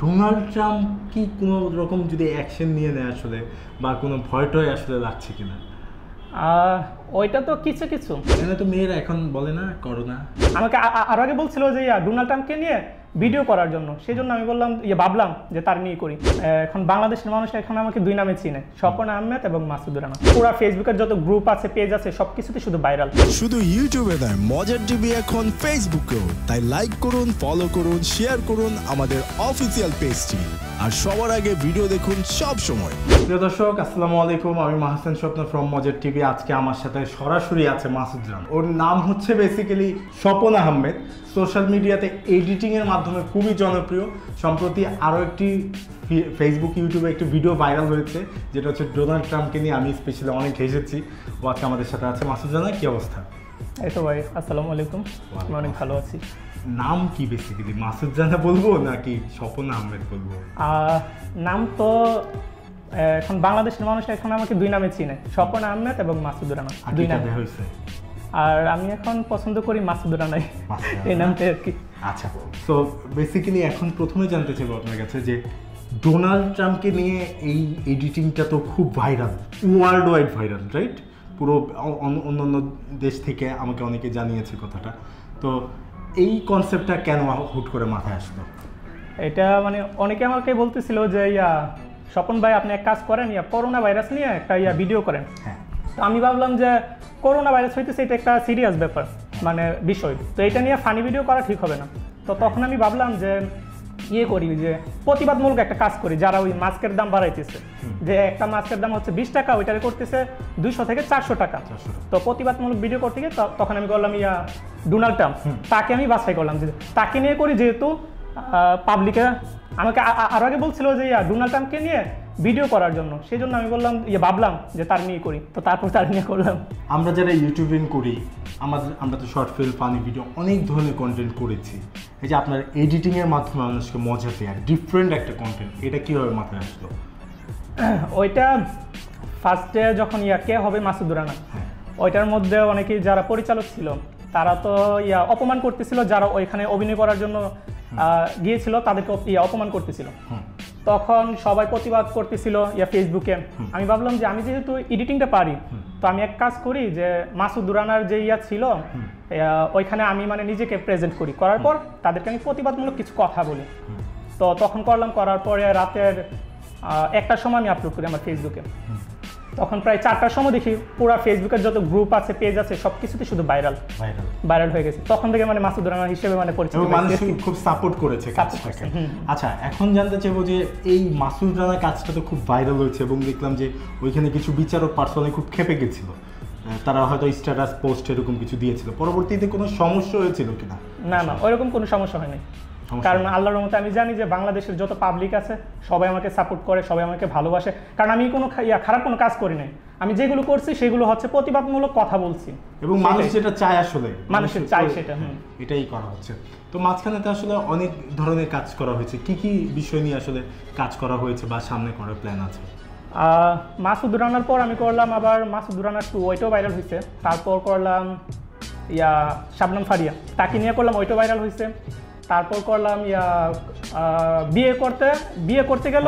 Donald Trump কি কোনো রকম যদি অ্যাকশন নিয়ে নেয় আসলে বা কোনো ভয়টয় আসলে লাগছে কিনা? ওইটা তো কিছু কিছু এখানে তো মেয়েরা এখন বলে না করোনা। আমাকে আরো আগে বলছিল যে ডোনাল্ড ট্রাম্পকে নিয়ে ভিডিও করার জন্য, সেই জন্য আমি বললাম ভাবলাম যে তার নিয়ে করি। এখন বাংলাদেশের মানুষ এখন আমাকে দুই নামে চিনে, স্বপন আহমেদ এবং মাসুদ রানা। পুরো ফেসবুকের যত গ্রুপ আছে, পেজ আছে, সবকিছুতে শুধু ভাইরাল। শুধু ইউটিউবে নয়, মজার টিভি এখন ফেসবুকেও। তাই লাইক করুন, ফলো করুন, শেয়ার করুন আমাদের অফিসিয়াল পেজটি, আর সবার আগে ভিডিও দেখুন সব সময়। প্রিয় দর্শক, আসসালামু আলাইকুম। আমি মাহসেন স্বপ্ন ফ্রম মজার টিভি। আজকে আমার সাথে সরাসরি আছে মাসুদ রানা। ওর নাম হচ্ছে বেসিক্যালি স্বপন আহমেদ। সোশ্যাল মিডিয়াতে এডিটিংয়ের মাধ্যমে খুবই জনপ্রিয়। সম্প্রতি আরও একটি ফেসবুক ইউটিউবে একটি ভিডিও ভাইরাল হয়েছে, যেটা হচ্ছে ডোনাল্ড ট্রাম্পকে নিয়ে। আমি স্পেশালি অনেক হেসেছি। ও আজকে আমাদের সাথে আছে। মাসুদ রানা, কী অবস্থা? এই তো ভাই, আসসালামু আলাইকুম। আমি অনেক ভালো আছি। নাম কি বেসিক্যালি মাসুদ রানা বলবো নাকি স্বপন আহমেদ বলবো? নাম তো এখন বাংলাদেশের মানুষ এখন আমাকে দুই নামে চিনে, স্বপন আহমেদ এবং মাসুদ রানা, দুই নামে হয়েছে। আর আমি এখন পছন্দ করি মাসুদ রানাই, এই নামটা আর কি। আচ্ছা, তো বেসিক্যালি এখন প্রথমে জানতে চাইবো আপনার কাছে যে ডোনাল্ড ট্রাম্পকে নিয়ে এই এডিটিংটা তো খুব viral, world wide viral, right? পুরো অন্য দেশ থেকে আমাকে অনেকে জানিয়েছে কথাটা। তো এই কনসেপ্টটা কেন হুট করে মাথায় আসলো? এটা মানে অনেকে আমাকে বলতেছিল যে স্বপন ভাই, আপনি এক কাজ করেন, করোনা ভাইরাস নিয়ে একটা ভিডিও করেন। হ্যাঁ, তো আমি ভাবলাম যে করোনা ভাইরাস হইতেছে, এটা একটা সিরিয়াস ব্যাপার, মানে বিষয়, তো এটা নিয়ে ফানি ভিডিও করা ঠিক হবে না। তো তখন আমি ভাবলাম যে করি, যে প্রতিবাদমূলক একটা কাজ করি। যারা ওই মাস্কের দাম বাড়াইতেছে, যে একটা মাস্কের দাম হচ্ছে 20 টাকা, ওইটারে করতেছে 200 থেকে 400 টাকা। তো প্রতিবাদমূলক ভিডিও করতে গিয়ে তখন আমি করলাম ডোনাল্ড ট্রাম্প, তাকে আমি বাছাই করলাম যে তাকে নিয়ে করি, যেহেতু পাবলিকে আমাকে আরো আগে বলছিল যে ডোনাল্ড ট্রাম্পকে নিয়ে ভিডিও করার জন্য, সেই জন্য আমি বললাম ভাবলাম যে তার নিয়ে করি, তো তারপর তার নিয়ে করলাম। আমরা যারা ইউটিউবিং করি, আমরা তো শর্ট ফিল্ম, ফানি ভিডিও, অনেক ধরনের কন্টেন্ট করেছি। এই যে আপনার এডিটিংয়ের মাধ্যমে মানুষকে মজা দেওয়া ডিফারেন্ট একটা কন্টেন্ট, এটা কীভাবে মাথায় আসলো? ওইটা ফার্স্টে যখন কে হবে মাসুদ রানা, ওইটার মধ্যে অনেকেই যারা পরিচালক ছিল তারা তো অপমান করতেছিল, যারা ওইখানে অভিনয় করার জন্য গিয়েছিল তাদেরকে অপমান করতেছিল। তখন সবাই প্রতিবাদ করতেছিল ফেসবুকে। আমি ভাবলাম যে আমি যেহেতু এডিটিংটা পারি, তো আমি এক কাজ করি যে মাসুদ রানার যে ছিল ওইখানে আমি মানে নিজেকে প্রেজেন্ট করি, করার পর তাদেরকে আমি প্রতিবাদমূলক কিছু কথা বলি। তো তখন করার পরে রাতের 1টার সময় আমি আপলোড করি আমার ফেসবুকে। তখন প্রায় 4টার সময় দেখি পুরো ফেসবুকের যত গ্রুপ আছে, পেজ আছে, সবকিছুতে শুধু ভাইরাল হয়ে গেছে। তখন থেকে মানে মাসুদ রানা হিসেবে মানে পরিচিত, মানুষ খুব সাপোর্ট করেছে কাজটাকে। আচ্ছা, এখন জানতে চাইবো যে এই মাসুদ রানা কাজটা তো খুব ভাইরাল হয়েছে, এবং দেখলাম যে ওইখানে কিছু বিচারক পার্সোনালি খুব খেপে গেছিল। তারা হয়তো স্ট্যাটাস পোস্ট এরকম কিছু দিয়েছিল। পরবর্তীতে কোনো সমস্যা হয়েছিল কিনা? না, ওইরকম কোনো সমস্যা হয়নি। কারণ আল্লাহর রহমতে আমি জানি যে বাংলাদেশের যত পাবলিক আছে সবাই আমাকে সাপোর্ট করে, সবাই আমাকে ভালোবাসে। কারণ আমি কোনো খারাপ কোনো কাজ করি নাই। আমি যেগুলো করছি সেগুলো হচ্ছে প্রতিবাদমূলক কথা বলছি, এবং মানুষ যেটা চায়, আসলে মানুষের চাই সেটা এটাই করা হচ্ছে। তো মাঝখানে তো আসলে অনেক ধরনের কাজ করা হয়েছে। কি কি বিষয় নিয়ে আসলে কাজ করা হয়েছে বা সামনে করার প্ল্যান আছে? মাসুদ রানার পর আমি করলাম আবার মাসুদ রানা 2, ওইটাও ভাইরাল হয়েছে। তারপর করলাম শাবনাম ফারিয়া, তাকে নিয়ে করলাম, ওইটাও ভাইরাল হয়েছে। তারপর করলাম বিয়ে করতে গেল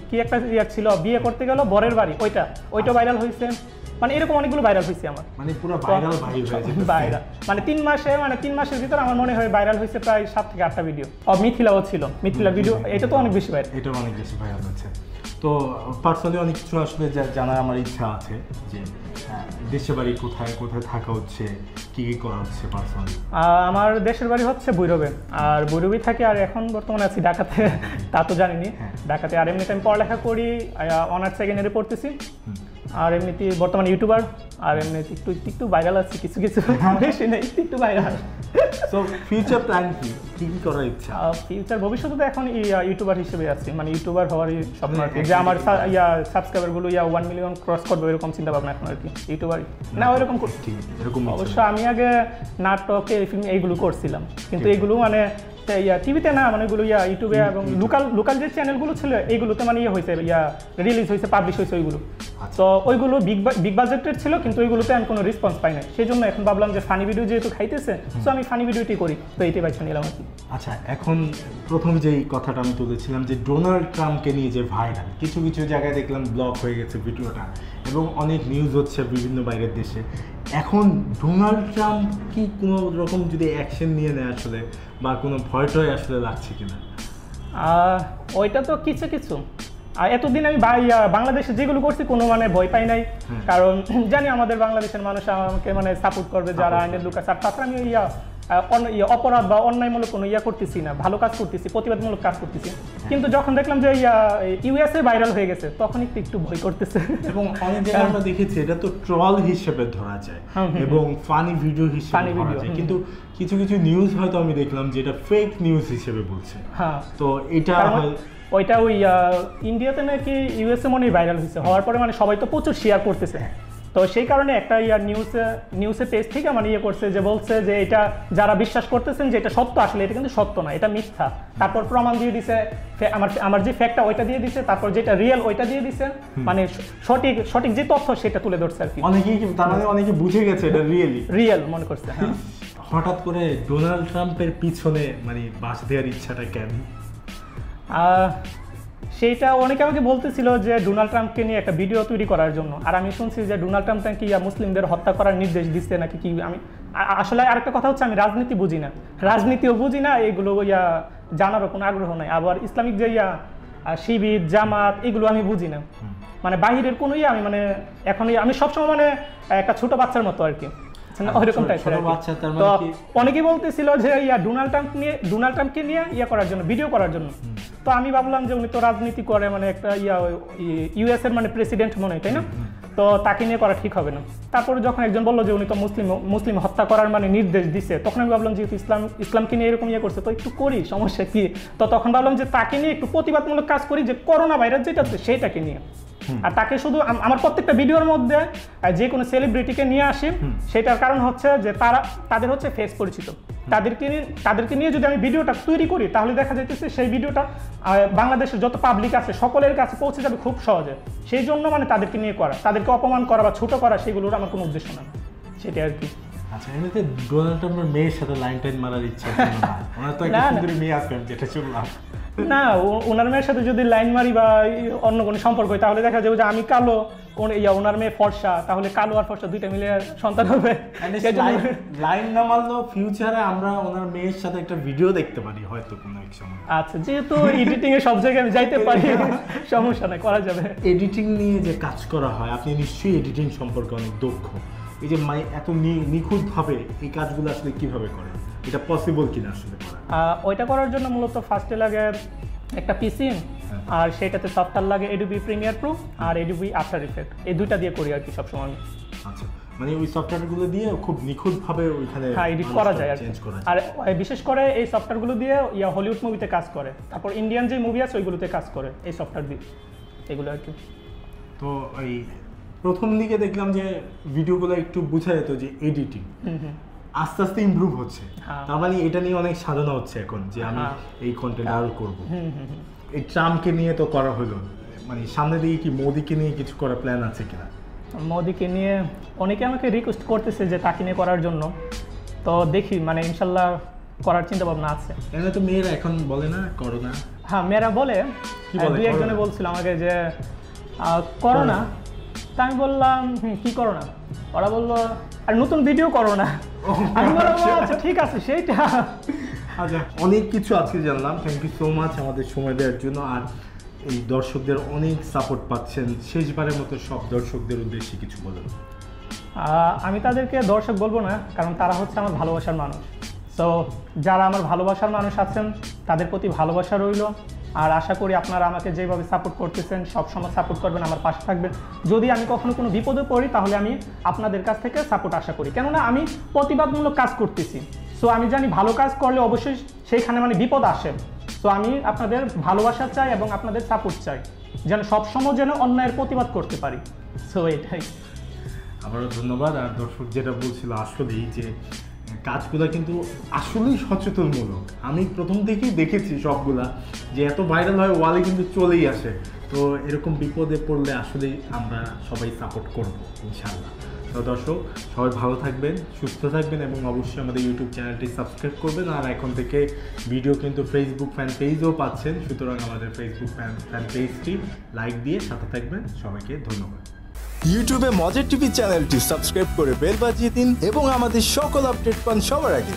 কি একটা ছিল, বিয়ে করতে গেল বরের বাড়ি, ওইটা ভাইরাল হয়েছে। মানে এরকম অনেকগুলো ভাইরাল হয়েছে আমার, মানে পুরো ভাইরাল মানে 3 মাসের ভিতরে আমার মনে হয় ভাইরাল হয়েছে প্রায় 7 থেকে 8টা ভিডিও। মিথিলাও ছিল, মিথিলা ভিডিও, এটা তো অনেক বেশি ভাইরাল হচ্ছে। তো পার্সোনালি অনেক কিছু আসলে জানার আমার ইচ্ছা আছে, যে দেশের বাড়ি কোথায় কোথায় থাকা হচ্ছে, কি কি করা হচ্ছে পার্সোনালি? আমার দেশের বাড়ি হচ্ছে ভৈরবে, আর ভৈরবে থাকি। আর এখন বর্তমানে আছি ঢাকাতে, তা তো জানিনি, ঢাকাতে। আর এমনিতে আমি পড়ালেখা করি, অনার্স সেকেন্ড ইয়ারে পড়তেছি। আর এমনিতে বর্তমানে ইউটিউবার, আর এমনিতে একটু ভাইরাল আছে, কিছু বেশি নেই, একটু ভাইরাল। সো ফিউচার প্ল্যান কি করার ইচ্ছা? ফিউচার ভবিষ্যতে তো এখন ইউটিউবার হিসেবে আছি, মানে ইউটিউবার হওয়ারই স্বপ্ন আর কি। যে আমার সাবস্ক্রাইবারগুলো 1 মিলিয়ন ক্রস করবে, এরকম চিন্তা ভাবনা এখন আর কি। ইউটিউবার না ওইরকম করছি, অবশ্য আমি আগে নাটক, ফিল্ম এইগুলো করছিলাম, কিন্তু এইগুলো মানে টিভিতে না, মানে এগুলো ইউটিউবে এবং লোকাল যে চ্যানেলগুলো ছিল এইগুলোতে মানে হয়েছে রিলিজ হয়েছে, পাবলিশ হয়েছে ওইগুলো। তো ওইগুলো বিগ বাজেটের ছিল, কিন্তু ওইগুলোতে আমি কোনো রেসপন্স পাই না। সেই জন্য এখন ভাবলাম যে ফানি ভিডিও যেহেতু খাইতেছে, তো আমি ফানি ভিডিওটি করি, তো এইটাই বাইছে নিলাম আর কি। আচ্ছা, এখন প্রথম যেই কথাটা আমি তুলেছিলাম যে ডোনাল্ড ট্রাম্পকে নিয়ে যে ভাইরাল, কিছু কিছু জায়গায় দেখলাম ব্লক হয়ে গেছে ভিডিওটা এবং অনেক নিউজ হচ্ছে বিভিন্ন বাইরের দেশে। এখন ডোনাল্ড ট্রাম্প কি কোনো রকম যদি অ্যাকশন নিয়ে নেয় আসলে, বা কোনো ভয়টয় আসলে লাগছে কিনা? ওইটা তো কিছু কিছু, আর এতদিন আমি বাংলাদেশে যেগুলো করছি কোনো মানে ভয় পাই নাই, কারণ জানি আমাদের বাংলাদেশের মানুষ আমাকে মানে সাপোর্ট করবে, যারা আইনের লোক আছে। আর তাছাড়া আমি অপরাধ বা অন্যায়মূলক কোনো করতেছি না, ভালো কাজ করতেছি, প্রতিবাদমূলক কাজ করতেছি। কিন্তু যখন দেখলাম যে ইউএসএ ভাইরাল হয়ে গেছে, তখন একটু ভয় করতেছে। এবং অনেক জায়গায় আমরা দেখেছি এটা তো ট্রল হিসেবে ধরা যায় এবং ফানি ভিডিও হিসেবে ধরা যায়, কিন্তু কিছু কিছু নিউজ হয়তো আমি দেখলাম যেটা ফেক নিউজ হিসেবে বলছে। তো এটা ওইটা ইন্ডিয়াতে নাকি ইউএসএ মনে ভাইরাল হয়েছে, হওয়ার পরে মানে সবাই তো প্রচুর শেয়ার করতেছে। তো সেই কারণে একটা নিউজে পেজ থেকে মানে করছে, যে বলছে যে এটা যারা বিশ্বাস করতেছেন যে এটা সত্য, আসলে এটা কিন্তু সত্য না, এটা মিথ্যা। তারপর প্রমাণ দিয়ে দিছে, আমার যে ফ্যাক্টটা ওইটা দিয়ে দিছে, তারপর যেটা রিয়েল ওইটা দিয়ে দিছে, মানে সঠিক যে তথ্য সেটা তুলে ধরছে আর কি। অনেকে বুঝে গেছে এটা রিয়েল মনে করছে। হঠাৎ করে ডোনাল্ড ট্রাম্পের পিছনে মানে বাস দেওয়ার ইচ্ছাটা কেন? সেইটা অনেকে আমাকে বলতেছিল যে ডোনাল্ড ট্রাম্পকে নিয়ে একটা ভিডিও তৈরি করার জন্য। আর আমি শুনছি যে ডোনাল্ড ট্রাম্প নাকি মুসলিমদের হত্যা করার নির্দেশ দিচ্ছে নাকি কি। আমি আসলে আরেকটা কথা হচ্ছে, আমি রাজনীতিও বুঝি না, এগুলো জানারও কোনো আগ্রহ নাই। আবার ইসলামিক যে শিবির জামাত এগুলো আমি বুঝি না, মানে বাহিরের কোনো আমি মানে এখন আমি সবসময় মানে একটা ছোট বাচ্চার মতো আর কি, ওইরকম টাইপের। তো অনেকেই বলতেছিল যে ডোনাল্ড ট্রাম্পকে নিয়ে করার জন্য, ভিডিও করার জন্য। তো আমি ভাবলাম যে উনি তো রাজনীতি করে, মানে একটা ইউএস এর মানে প্রেসিডেন্ট মনে হয়, তাই না? তো তাকে নিয়ে করা ঠিক হবে না। তারপরে যখন একজন বললো যে উনি তো মুসলিম হত্যা করার মানে নির্দেশ দিছে, তখন আমি ভাবলাম যেহেতু ইসলামকে নিয়ে এরকম করছে, তো একটু করি, সমস্যা কি। তো তখন ভাবলাম যে তাকে নিয়ে একটু প্রতিবাদমূলক কাজ করি, যে করোনা ভাইরাস যেটা আছে সেইটাকে নিয়ে। আর তাকে শুধু আমার প্রত্যেকটা ভিডিওর মধ্যে যে কোনো সেলিব্রিটিকে নিয়ে আসি, সেটার কারণ হচ্ছে যে তাদের হচ্ছে ফেস পরিচিত, তাদেরকে নিয়ে যদি আমি ভিডিওটা তৈরি করি, তাহলে দেখা যাইতেছে সেই ভিডিওটা বাংলাদেশের যত পাবলিক আছে সকলের কাছে পৌঁছে যাবে খুব সহজে। সেই জন্য মানে তাদেরকে নিয়ে করা, তাদেরকে অপমান করা বা ছোট করা, সেগুলোর আমার কোনো উদ্দেশ্য না, সেটাই আর কি। আচ্ছা, এমনিতে ডোনাল্ড ট্রাম্পের মেয়ের সাথে লাইন টাইন মারার ইচ্ছা না? ওনার তো একটা সুন্দরী মেয়ে আছে যেটা শুনলাম। না, ওনার মেয়ের সাথে যদি লাইন মারি বা অন্য কোনো সম্পর্ক হয়, তাহলে দেখা যাবে যে আমি কালো, ওনার মেয়ে ফর্সা, তাহলে কালো আর ফর্সা দুইটা মিলে সন্তান হবে। লাইন না মারলেও ফিউচারে আমরা ওনার মেয়ের সাথে একটা ভিডিও দেখতে পারি হয়তো কোনো এক সময়। আচ্ছা, যেহেতু এডিটিং এ সব জায়গায় আমি যাইতে পারি, সমস্যা নাই, করা যাবে। এডিটিং নিয়ে যে কাজ করা হয়, আপনি নিশ্চয়ই এডিটিং সম্পর্কে অনেক দক্ষ। এই যে এত নিখুঁতভাবে এই কাজগুলো আসলে কিভাবে করেন, এটা পসিবল কিনা আসলে করা? ওইটা করার জন্য মূলত ফার্স্টে লাগে একটা পিসি, আর সেটাতে সফটওয়্যার লাগে Adobe Premiere Pro আর Adobe After Effects, এই দুইটা দিয়ে করি আর কি সবসময়। আচ্ছা, মানে ওই সফটওয়্যারগুলো দিয়ে খুব নিখুঁতভাবে ওইখানে এডিট করা যায় আর বিশেষ করে এই সফটওয়্যারগুলো দিয়ে হলিউড মুভিতে কাজ করে, তারপর ইন্ডিয়ান যে মুভি আছে ওইগুলোতে কাজ করে এই সফটওয়্যার দিয়ে, এগুলো আর কি। তো এই প্রথম দিকে দেখলাম যে ভিডিওগুলো একটু বোঝা যেত যে এডিটিং, আস্তে আস্তে ইমপ্রুভ হচ্ছে, তার মানে এটা নিয়ে অনেক সাধনা হচ্ছে এখন যে আমি এই কন্টেন্ট আরো করবো। এই ট্রাম্পকে নিয়ে তো করা হলো, মানে সামনে দিকে কি মোদিকে নিয়ে কিছু করার প্ল্যান আছে কিনা? মোদিকে নিয়ে অনেকে আমাকে রিকোয়েস্ট করতেছে যে তাকে নিয়ে করার জন্য, তো দেখি, মানে ইনশাল্লাহ করার চিন্তা ভাবনা আছে। এমনি তো মেয়েরা এখন বলে না করোনা? হ্যাঁ, মেয়েরা বলে, দুই একজনে বলছিল আমাকে যে করোনা, তা আমি বললাম কি করোনা, ওরা বললো আর নতুন ভিডিও করো না। আমি বললাম আচ্ছা ঠিক আছে সেইটা। আচ্ছা, অনেক কিছু আজকে জানলাম, থ্যাংক ইউ সো মাচ আমাদের সময় দেওয়ার জন্য। আর এই দর্শকদের অনেক সাপোর্ট পাচ্ছেন, শেষবারের মতো সব দর্শকদের উদ্দেশ্যে কিছু বলুন। আমি তাদেরকে দর্শক বলবো না, কারণ তারা হচ্ছে আমার ভালোবাসার মানুষ। সো যারা আমার ভালোবাসার মানুষ আছেন তাদের প্রতি ভালোবাসা রইল, আর আশা করি আপনারা আমাকে যেভাবে সাপোর্ট করতেছেন সবসময় সাপোর্ট করবেন, আমার পাশে থাকবেন। যদি আমি কখনো কোনো বিপদে পড়ি তাহলে আমি আপনাদের কাছ থেকে সাপোর্ট আশা করি, কেননা আমি প্রতিবাদমূলক কাজ করতেছি। সো আমি জানি ভালো কাজ করলে অবশ্যই সেইখানে মানে বিপদ আসে। সো আমি আপনাদের ভালোবাসা চাই এবং আপনাদের সাপোর্ট চাই, যেন সবসময় যেন অন্যায়ের প্রতিবাদ করতে পারি। সো এটাই। আবারও ধন্যবাদ। আর দর্শক যেটা বলছিল আসলেই যে কাজগুলো কিন্তু আসলেই সচেতনমূলক। আমি প্রথম থেকেই দেখেছি সবগুলা যে এত ভাইরাল হয় ওয়ালে কিন্তু চলেই আসে। তো এরকম বিপদে পড়লে আসলেই আমরা সবাই সাপোর্ট করব ইনশাআল্লাহ। তো দর্শক সবাই ভালো থাকবেন, সুস্থ থাকবেন এবং অবশ্যই আমাদের ইউটিউব চ্যানেলটি সাবস্ক্রাইব করবেন। আর এখন থেকে ভিডিও কিন্তু ফেসবুক ফ্যান পেজও পাচ্ছেন, সুতরাং আমাদের ফেসবুক ফ্যান পেজটি লাইক দিয়ে সাথে থাকবেন। সবাইকে ধন্যবাদ। ইউটিউবে মজার টিভি চ্যানেলটি সাবস্ক্রাইব করে বেল বাজিয়ে দিন এবং আমাদের সকল আপডেট পান সবার আগে।